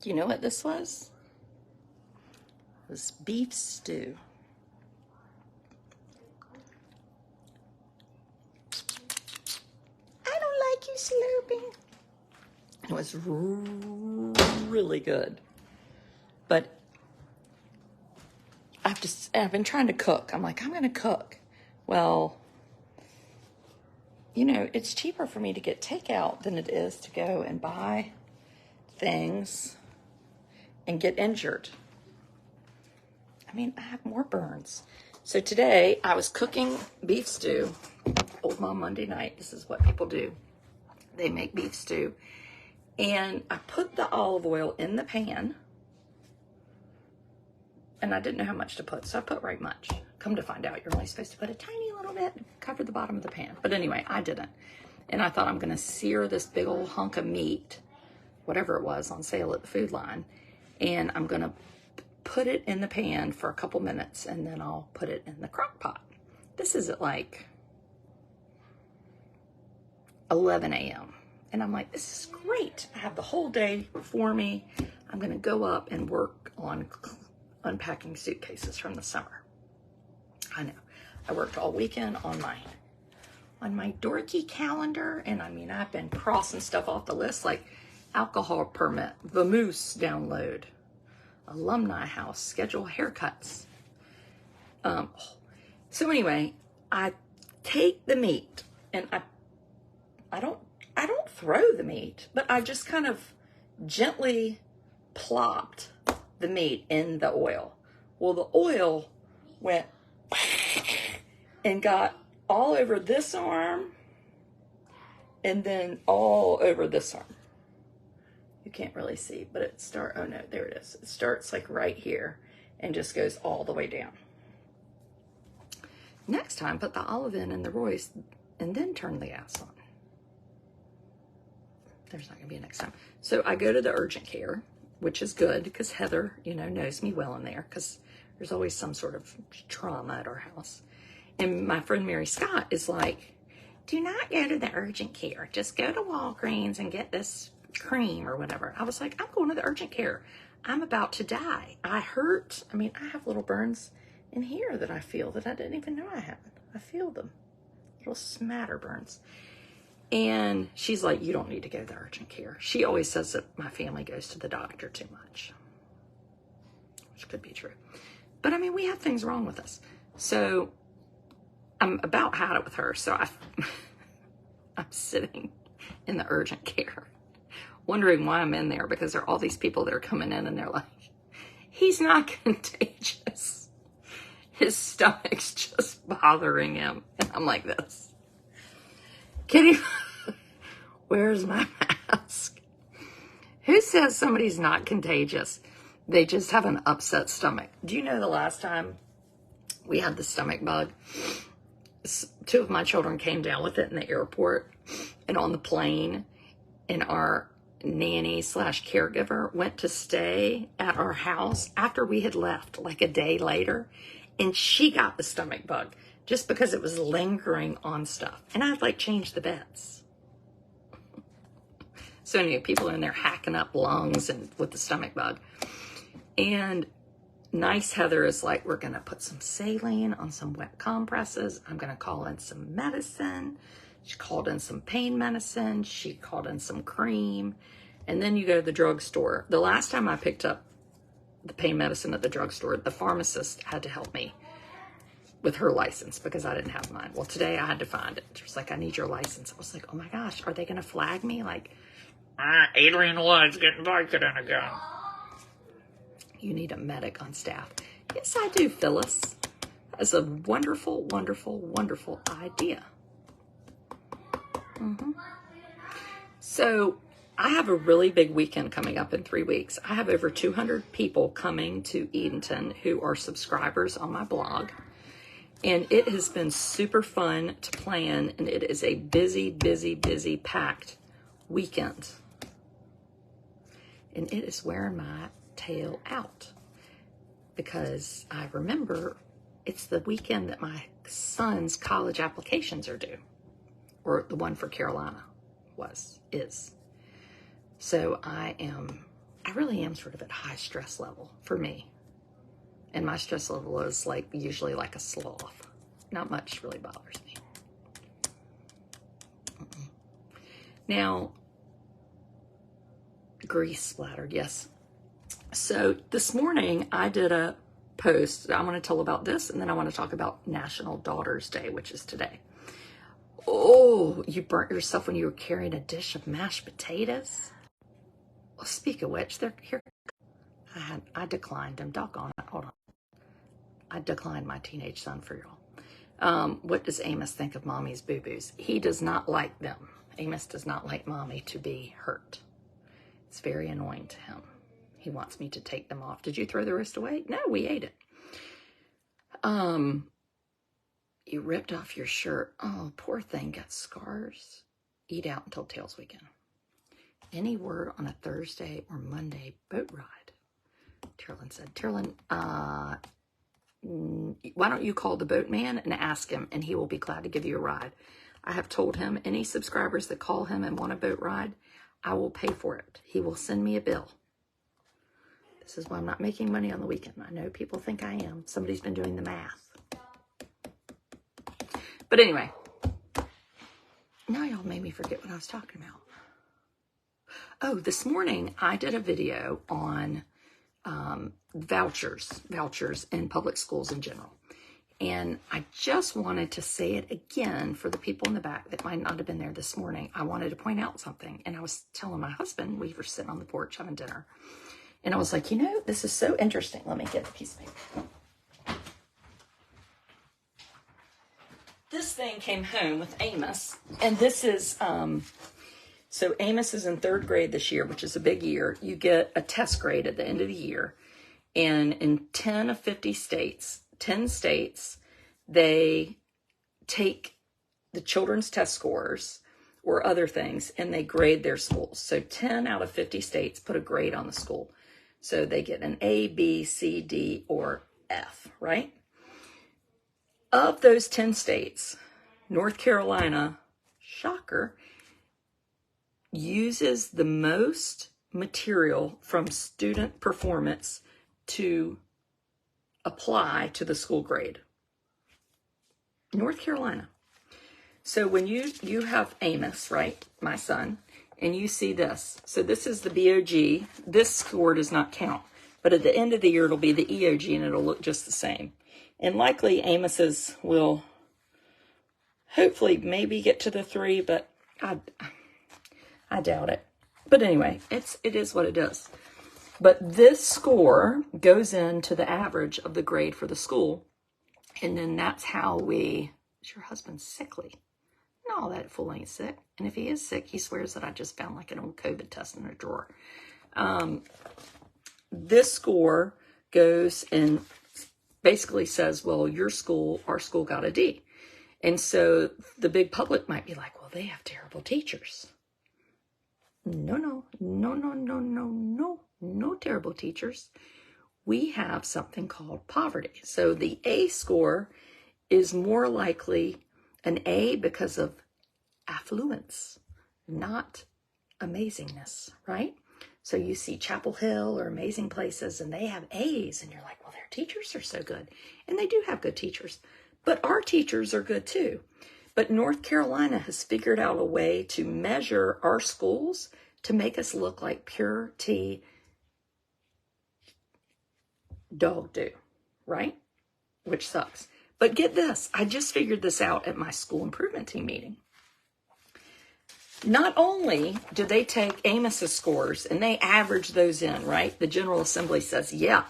Do you know what this was? It was beef stew. I don't like you slurping. It was really good. But I've been trying to cook. I'm like, I'm going to cook. Well, you know, it's cheaper for me to get takeout than it is to go and buy things and get injured. I mean, I have more burns. So today I was cooking beef stew. Old Mom Monday night. This is what people do. They make beef stew. And I put the olive oil in the pan. And I didn't know how much to put, so I put right much. Come to find out, you're only supposed to put a tiny little bit, cover the bottom of the pan. But anyway, I didn't. And I thought I'm gonna sear this big old hunk of meat, whatever it was on sale at the Food Line, and I'm gonna put it in the pan for a couple minutes, and then I'll put it in the crock pot. This is at like 11 a.m. And I'm like, this is great. I have the whole day for me. I'm gonna go up and work on unpacking suitcases from the summer. I know. I worked all weekend on my dorky calendar, and I mean, I've been crossing stuff off the list like alcohol permit, vamoose download, alumni house, schedule haircuts. So anyway, I take the meat, and I don't throw the meat, but I just kind of gently plopped the meat in the oil. Well, the oil went and got all over this arm and then all over this arm. You can't really see, but oh no, there it is. It starts like right here and just goes all the way down. Next time, put the olive in the Royce and then turn the gas on. There's not gonna be a next time. So I go to the urgent care, which is good because Heather, you know, knows me well in there because there's always some sort of trauma at our house. And my friend Mary Scott is like, do not go to the urgent care. Just go to Walgreens and get this cream or whatever. I was like, I'm going to the urgent care. I'm about to die. I hurt. I mean, I have little burns in here that I feel that I didn't even know I had. I feel them. Little smatter burns. And she's like, you don't need to go to the urgent care. She always says that my family goes to the doctor too much, which could be true. But I mean, we have things wrong with us. So I'm about had it with her. So I'm sitting in the urgent care wondering why I'm in there, because there are all these people that are coming in and they're like, he's not contagious. His stomach's just bothering him. And I'm like this. Kitty, where's my mask? Who says somebody's not contagious? They just have an upset stomach. Do you know the last time we had the stomach bug? Two of my children came down with it in the airport and on the plane, and our nanny / caregiver went to stay at our house after we had left, like a day later, and she got the stomach bug just because it was lingering on stuff. And I'd like changed the beds. So anyway, people are in there hacking up lungs and with the stomach bug. And nice Heather is like, we're gonna put some saline on some wet compresses. I'm gonna call in some medicine. She called in some pain medicine. She called in some cream. And then you go to the drugstore. The last time I picked up the pain medicine at the drugstore, the pharmacist had to help me with her license because I didn't have mine. Well, today I had to find it. She was like, I need your license. I was like, oh my gosh, are they gonna flag me? Like, Adrian Wood's getting Vicodin again. You need a medic on staff. Yes, I do, Phyllis. That's a wonderful, wonderful, wonderful idea. So I have a really big weekend coming up in 3 weeks. I have over 200 people coming to Edenton who are subscribers on my blog. And it has been super fun to plan, and it is a busy, busy, busy, packed weekend. And it is wearing my tail out because I remember it's the weekend that my son's college applications are due, or the one for Carolina is. So I am I really am sort of at high stress level for me. And my stress level is like usually like a sloth. Not much really bothers me. Now, grease splattered, yes. So this morning I did a post. I want to tell about this, and then I want to talk about National Daughters Day, which is today. Oh, you burnt yourself when you were carrying a dish of mashed potatoes? Well, speak of which, they're here. I declined them. Doggone it. Hold on. I declined my teenage son for y'all. What does Amos think of mommy's boo-boos? He does not like them. Amos does not like mommy to be hurt. It's very annoying to him. He wants me to take them off. Did you throw the rest away? No, we ate it. You ripped off your shirt. Oh, poor thing, got scars. Eat out until tails weekend. Any word on a Thursday or Monday boat ride? Tyrlin said. Tyrlin, why don't you call the boatman and ask him, and he will be glad to give you a ride. I have told him any subscribers that call him and want a boat ride, I will pay for it. He will send me a bill. This is why I'm not making money on the weekend. I know people think I am. Somebody's been doing the math. But anyway, now y'all made me forget what I was talking about. Oh, this morning I did a video on vouchers in public schools in general. And I just wanted to say it again for the people in the back that might not have been there this morning. I wanted to point out something. And I was telling my husband, we were sitting on the porch having dinner. And I was like, you know, this is so interesting. Let me get a piece of paper. This thing came home with Amos. And this is, so Amos is in 3rd grade this year, which is a big year. You get a test grade at the end of the year. And in 10 of 50 states, 10 states, they take the children's test scores or other things and they grade their schools. So 10 out of 50 states put a grade on the school. So they get an A, B, C, D, or F, right? Of those 10 states, North Carolina, shocker, uses the most material from student performance to apply to the school grade. North Carolina. So when you have Amos, right, my son, and you see this. So this is the BOG. This score does not count. But at the end of the year, it'll be the EOG, and it'll look just the same. And likely Amos's will hopefully maybe get to the 3, but I doubt it. But anyway, it is what it is. But this score goes into the average of the grade for the school. And then that's how is your husband sickly? No, that fool ain't sick. And if he is sick, he swears that I just found like an old COVID test in a drawer. This score goes and basically says, well, our school got a D. And so the big public might be like, well, they have terrible teachers. No terrible teachers. We have something called poverty. So the A score is more likely an A because of affluence, not amazingness, right? So you see Chapel Hill or amazing places and they have A's and you're like, well, their teachers are so good. And they do have good teachers, but our teachers are good too. But North Carolina has figured out a way to measure our schools to make us look like pure tea dog do, right? Which sucks. But get this, I just figured this out at my school improvement team meeting. Not only do they take Amos's scores and they average those in, right? The General Assembly says, yeah,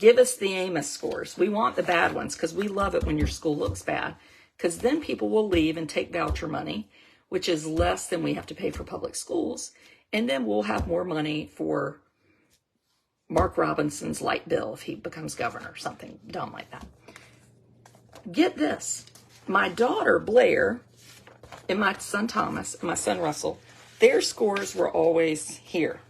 give us the Amos scores. We want the bad ones because we love it when your school looks bad. Because then people will leave and take voucher money, which is less than we have to pay for public schools. And then we'll have more money for Mark Robinson's light bill if he becomes governor or something dumb like that. Get this. My daughter, Blair, and my son, Thomas, and my son, Russell, their scores were always here.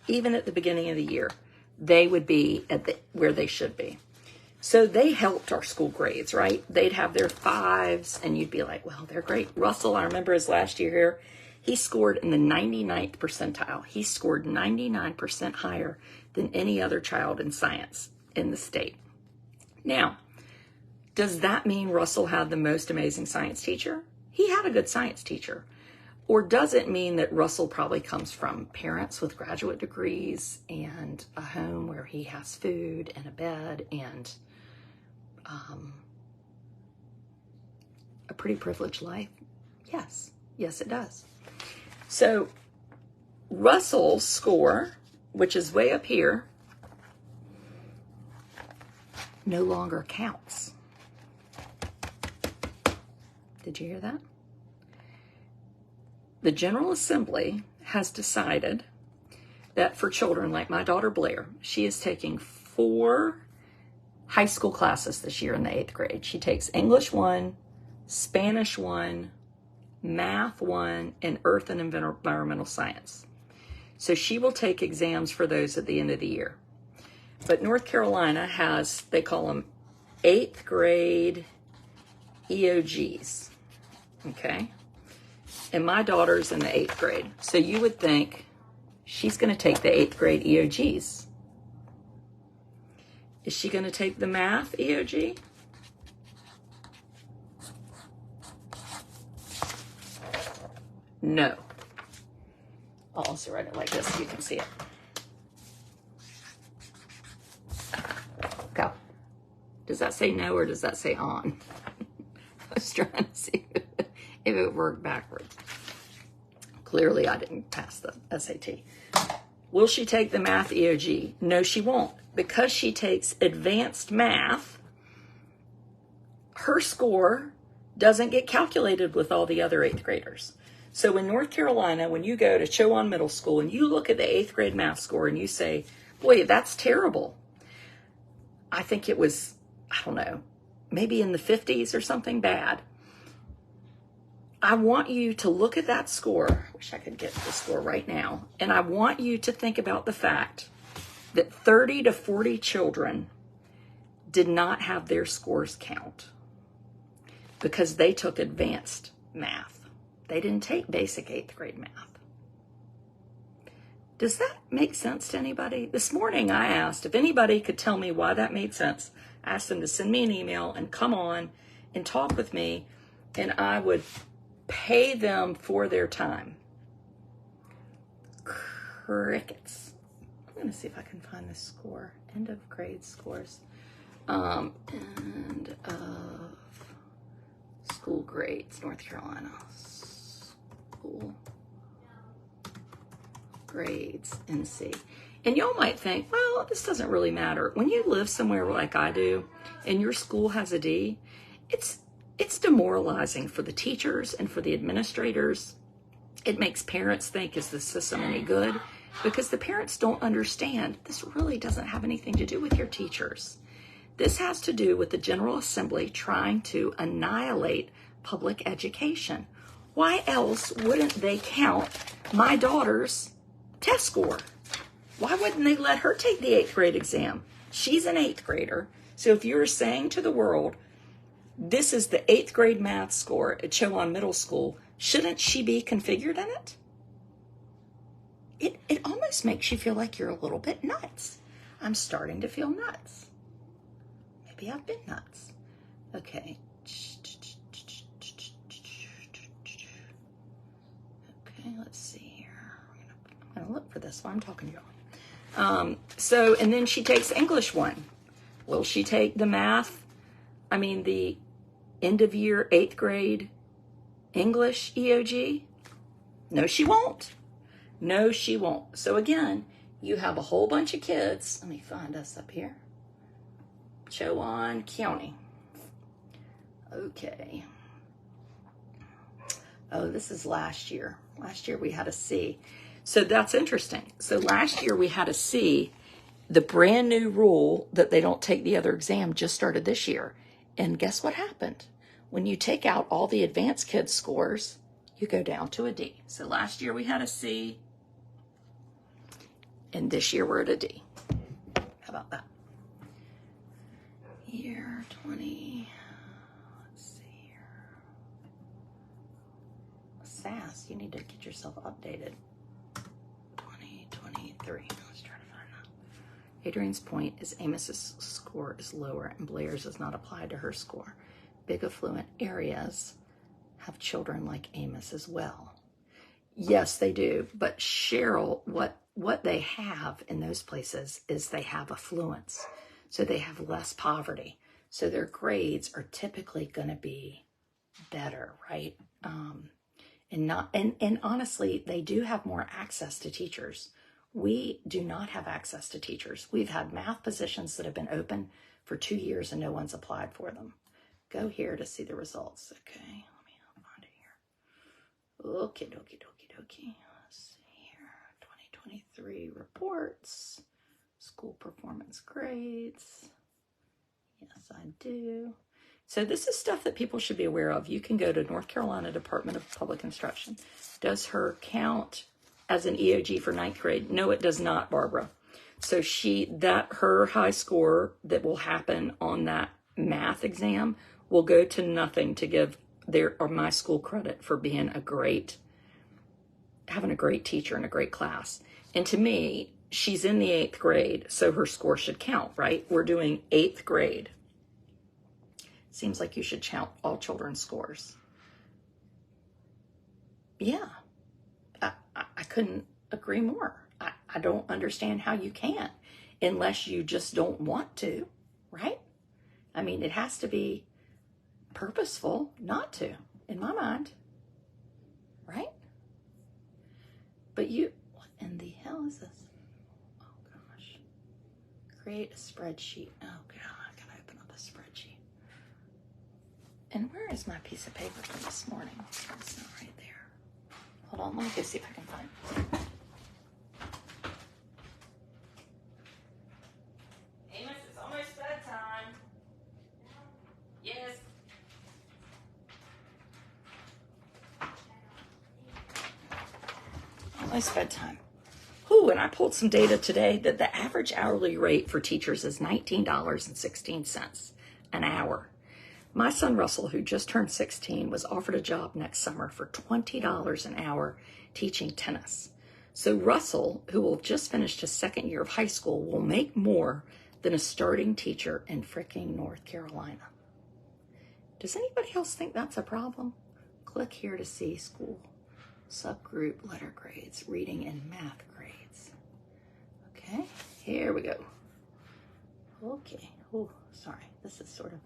Even at the beginning of the year, they would be at where they should be. So they helped our school grades, right? They'd have their 5s, and you'd be like, well, they're great. Russell, I remember his last year here, He scored in the 99th percentile. He scored 99% higher than any other child in science in the state. Now, does that mean Russell had the most amazing science teacher? He had a good science teacher. Or does it mean that Russell probably comes from parents with graduate degrees and a home where he has food and a bed and a pretty privileged life? Yes. Yes, it does. So Russell's score, which is way up here, no longer counts. Did you hear that? The General Assembly has decided that for children like my daughter Blair, she is taking 4 high school classes this year in the 8th grade. She takes English 1, Spanish 1, Math 1, and Earth and Environmental Science. So she will take exams for those at the end of the year. But North Carolina has, they call them 8th grade EOGs, okay? And my daughter's in the 8th grade. So you would think she's going to take the 8th grade EOGs. Is she going to take the math EOG? No. I'll also write it like this so you can see it. Go. Does that say no or does that say on? I was trying to see if it worked backwards. Clearly, I didn't pass the SAT. Will she take the math EOG? No, she won't. Because she takes advanced math, her score doesn't get calculated with all the other 8th graders. So in North Carolina, when you go to Chowan Middle School and you look at the 8th grade math score and you say, boy, that's terrible. I think it was, I don't know, maybe in the 50s or something bad. I want you to look at that score. I wish I could get the score right now. And I want you to think about the fact that 30 to 40 children did not have their scores count because they took advanced math. They didn't take basic 8th grade math. Does that make sense to anybody? This morning I asked if anybody could tell me why that made sense. I asked them to send me an email and come on and talk with me, and I would pay them for their time. Crickets. I'm going to see if I can find the score. End of grade scores. End of school grades, North Carolina. School grades, NC. And y'all might think, well, this doesn't really matter. When you live somewhere like I do, and your school has a D, it's demoralizing for the teachers and for the administrators. It makes parents think, is the system any good? Because the parents don't understand this really doesn't have anything to do with your teachers. This has to do with the General Assembly trying to annihilate public education. Why else wouldn't they count my daughter's test score? Why wouldn't they let her take the 8th grade exam? She's an 8th grader. So if you're saying to the world, this is the 8th grade math score at Chowan Middle School, shouldn't she be configured in it? It almost makes you feel like you're a little bit nuts. I'm starting to feel nuts. Maybe I've been nuts. Okay. Okay, let's see here. I'm going to look for this while I'm talking to y'all. So, and then she takes English 1. Will she take the math? The end of year 8th grade English EOG? No, she won't. No, she won't. So again, you have a whole bunch of kids. Let me find us up here. Chowan County. Okay. Oh, this is last year. Last year we had a C. So that's interesting. So last year we had a C. The brand new rule that they don't take the other exam just started this year. And guess what happened? When you take out all the advanced kids' scores, you go down to a D. So last year we had a C. And this year we're at a D. How about that? Year 20. Let's see here. fast. You need to get yourself updated. 2023. Let's try to find that. Adrian's point is Amos's score is lower and Blair's is not applied to her score. Big affluent areas have children like Amos as well. Yes, they do. But Cheryl, what they have in those places is they have affluence. So they have less poverty. So their grades are typically going to be better, right? And honestly, they do have more access to teachers. We do not have access to teachers. We've had math positions that have been open for 2 years and no one's applied for them. Go here to see the results. Okay, let me find it here. Okay, dokie, dokie, dokie. Let's see here. 2023 reports. School performance grades. Yes, I do. So this is stuff that people should be aware of. You can go to North Carolina Department of Public Instruction. Does her count as an EOG for 9th grade? No, it does not, Barbara. So her high score that will happen on that math exam will go to nothing to give my school credit for being having a great teacher and a great class. And to me, she's in the 8th grade, so her score should count, right? We're doing 8th grade. Seems like you should count all children's scores. Yeah, I couldn't agree more. I don't understand how you can't, unless you just don't want to, right? I mean, it has to be purposeful not to, in my mind, right? But what in the hell is this? Oh gosh. Create a spreadsheet. Oh God, I gotta open up a spreadsheet. And where is my piece of paper from this morning? It's not right there. Hold on, let me go see if I can find it. Amos, it's almost bedtime. Yes. Almost bedtime. Ooh, and I pulled some data today that the average hourly rate for teachers is $19.16 an hour. My son Russell, who just turned 16, was offered a job next summer for $20 an hour teaching tennis. So Russell, who will have just finished his 2nd year of high school, will make more than a starting teacher in fricking North Carolina. Does anybody else think that's a problem? Click here to see school subgroup letter grades, reading and math grades. Okay, here we go. Okay, oh, sorry, this is sort of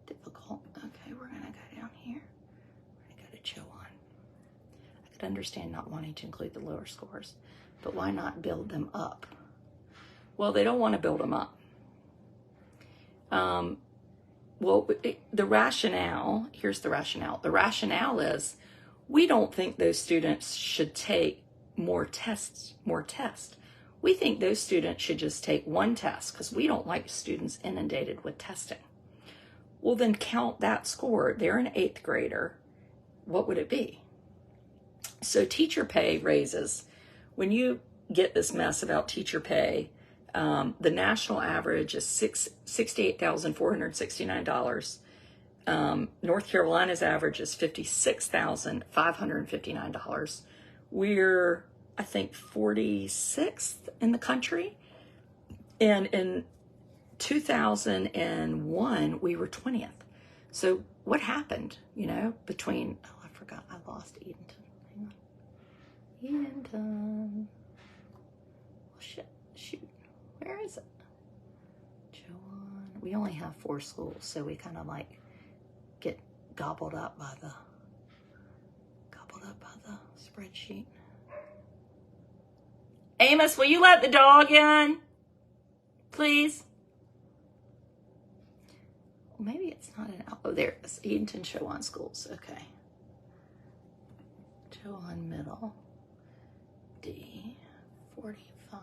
difficult. Okay, we're gonna go down here. We're gonna go to Chowan. I could understand not wanting to include the lower scores, but why not build them up? Well, they don't want to build them up. The rationale, here's the rationale. The rationale is we don't think those students should take more tests. We think those students should just take one test because we don't like students inundated with testing. Well, then count that score. They're an 8th grader. What would it be? So teacher pay raises. When you get this mess about teacher pay, the national average is $68,469. North Carolina's average is $56,559. We're, I think, 46th in the country. And in 2001, we were 20th. So what happened, between, I forgot, I lost Edenton. Hang on. Edenton. Oh, shoot. Where is it? Joanne. We only have 4 schools, so we kind of get gobbled up by the spreadsheet. Amos, will you let the dog in? Please? Well, maybe it's not oh, there it is. Edenton Chowan schools. Okay. Chowan Middle. D. 45.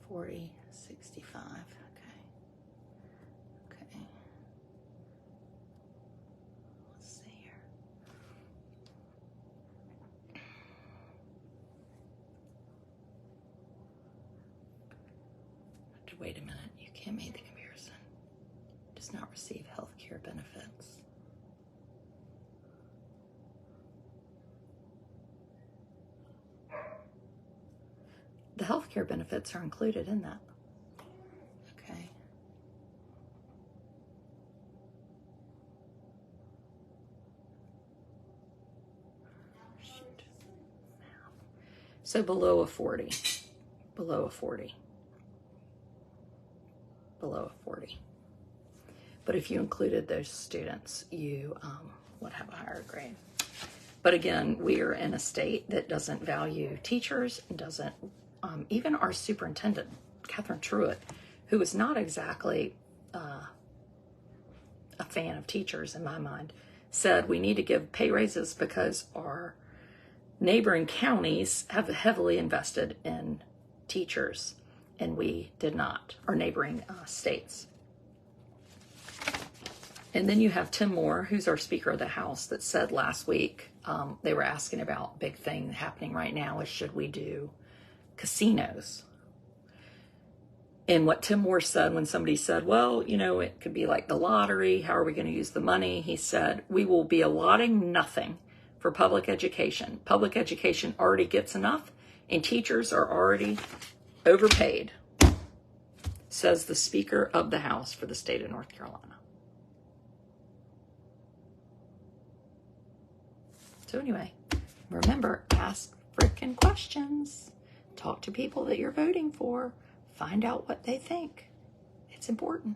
40. 65. Okay. Let's see here. Wait a minute. You can't make the comparison. Does not receive health care benefits. the health care benefits are included in that. Okay. Shoot. So below a 40. Below a 40. Below a 40. But if you included those students, you would have a higher grade. But again, we are in a state that doesn't value teachers and doesn't, even our superintendent, Catherine Truitt, who is not exactly a fan of teachers in my mind, said we need to give pay raises because our neighboring counties have heavily invested in teachers, and we did not, our neighboring states. And then you have Tim Moore, who's our Speaker of the House, that said last week, they were asking about big thing happening right now is should we do casinos? And what Tim Moore said when somebody said, well, you know, it could be like the lottery. How are we going to use the money? He said, we will be allotting nothing for public education. Public education already gets enough, and teachers are already overpaid, says the Speaker of the House for the state of North Carolina. So anyway, remember, ask frickin' questions. Talk to people that you're voting for. Find out what they think. It's important.